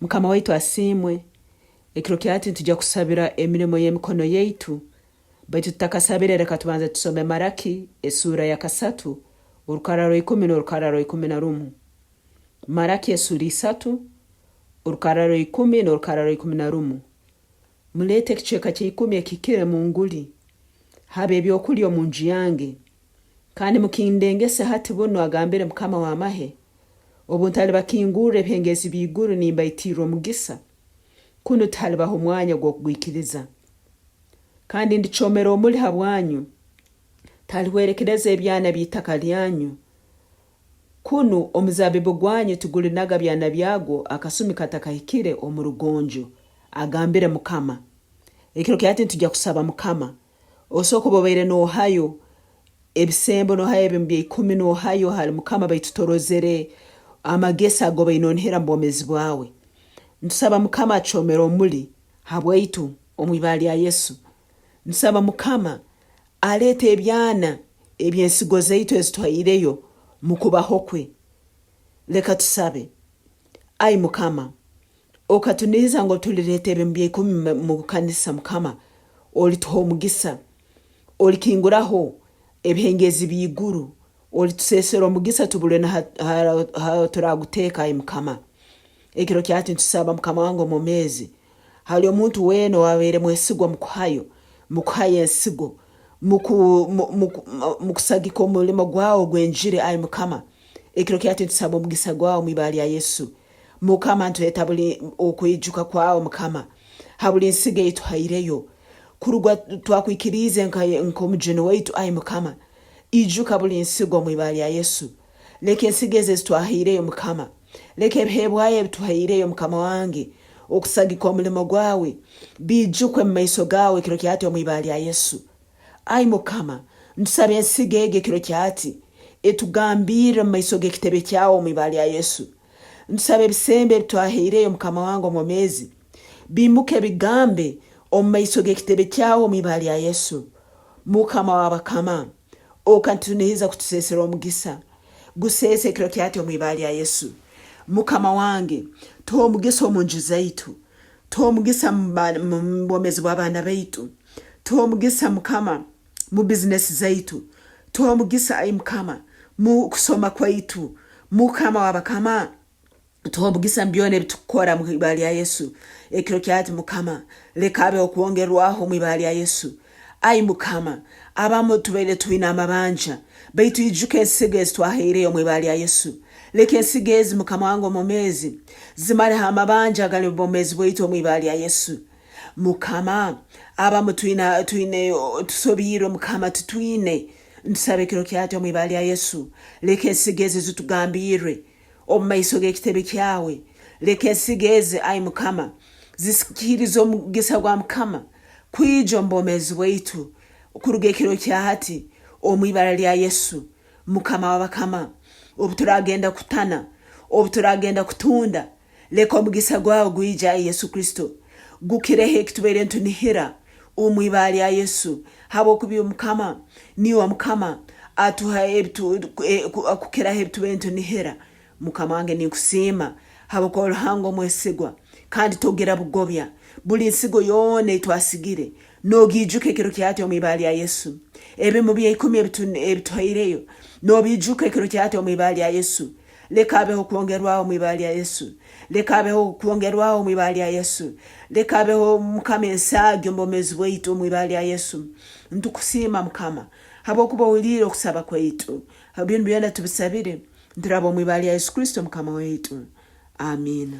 Mukama waitu asimwe. Ekiro kyati tujja kusabira emirimo y'emikono yaitu. Baitu tutakasabira reka tubanze tusome MARAKI esura ya 3 urukara rwa 10 n'urukara rwa 11. MARAKI esura 3 urukara rwa 10 n'urukara rwa 11. Mulete ekicweka ky'ikumi ekihikire mu nguli. Habe ebyokulya mu nju yange. Kandi mukindengese hati bunu agambire Mukama wamahe. Obuntalibakingu'ra ebihengezi biiguru nimbaiti'ra Omugisa. Kunu tihalibaho omwanya gwokuguikiriza. Kandi ndicomera omuli habwanyu. Tihaliwerekereza ebyana by'itaka lyanyu. Kunu omuzabibu gwanyu tugulinaga byana byagwo akasumi katakahikire omu rugonjo. Agambire Mukama. Ekiro kyati tujja kusaba Mukama. Osoko bobaire n'ohayo ebisembo n'ohayo ebimbi 10 n'ohayo hali Mukama baitutorozere amagesa ago bainonhera mbomezi bwawe. Ntusaba Mukama acomera omuli habwaitu omwibali ya Yesu. Ntusaba Mukama alete ebyana ebyensigo zaitu ezitwayireyo mukubaho kwe. Leka tusabe. Ai Mukama, okatuniza ngo tulirete ebimbi 10 mu kanisa Mukama, olituha omugisa, olikinguraho ebihengezi biiguru, olitusesera omugisa tubule na turaguteka ai Mukama. Ekiro kyati ntusaba Mukama wangu omumezi. Hali omuntu weno wabere mwesigwa mukuhayo ensigo, mukusagika omulimo gwawo gwenjire ai Mukama. Ekiro kyati ntusaba omugisa gwawo mwibali ya Yesu. Mukama ntuleta buli okwijuka kwawo Mukama. Habuli ensigo yituhaireyo. Kurugwa twakwikirize nkomujeno waitu ai Mukama. Ijuka buli ensigo mwibali ya Yesu. Leke ensigo ezitwahireyo Mukama. Leke ebihebwaye bituhaireyo Mukama wange. Okusagika omulimo gwawe bijukwe mu maiso gawe ekiro kyati omwibali ya Yesu. Ai Mukama, ntusaba ensigo ege ekiro kyati etugambire mu maiso g'ekitebe kyawo omwibali ya Yesu. Ntusaba ebisembe bitwahireyo Mukama wange omumezi bimuke bigambe omu maiso g'ekitebe kyawo omwibali ya Yesu. Mukama wabakama, okantuniza kutusesera omugisa. Gusese ekiro kyati omwibali ya Yesu. Mukama wange, tuha omugisa omu nju zaitu. Tuha omugisa mu bwomezi bw'abaana baitu. Tuha omugisa Mukama mu business zaitu. Tuha omugisa ai Mukama mu kusoma kwaitu. Mukama wabakama, tuha omugisa mbyone bitukora mwibali ya Yesu. Ekiro kyati Mukama, lekabe okuwongerwaho mwibali ya Yesu. Ai Mukama, abamu tubere tuina amabanja baitu ijuka ensigo ezitwahireyo mwibali ya Yesu. Leke ensigo ezi Mukama wangu omumezi zimareho amabanja agali mubwomezi bwaitu mwibali ya Yesu. Mukama, abamu tuine tusobire Mukama tutuine. Ntusaba ekiro kyati mwibali ya Yesu. Leke ensigo ezi zitugambire omu maiso g'ekitebe kyawe. Leke ensigo ezi ai Mukama zisikirize omugisa gwa Mukama kwijo mbomezi bwaitu kuruga ekiro kya hati omwibala lya Yesu. Mukama wabakama, obuturagenda kutana, obuturagenda kutunda, leka omugisa gwawe gwija Yesu Kristo gukirehe ekitubere ntunihira omwibala lya Yesu. Habo kubi Mukama niwa Mukama atuha akukirahe ebitubere ntunihira. Mukama wange nikusima habo ko ruhango mwesigwa kandi togera bugobya buli nsigo yone itwasigire nogijuka ekiro kyati omwibali ya Yesu. Ebe mu bya 10 ebituhaireyo nobijuka ekiro kyati omwibali ya Yesu. Lekabeho kuongerwaho mwibali ya Yesu. Lekabeho kuongerwaho mwibali ya Yesu. Lekabeho Mukama ensagyo mbomezi bwaitu mwibali ya Yesu. Ntukusima Mukama habo kuba uliro kusaba kwaitu. Habintu byana tubisabire ndirabo mwibali ya Yesu Kristo Mukama waitu. Amen.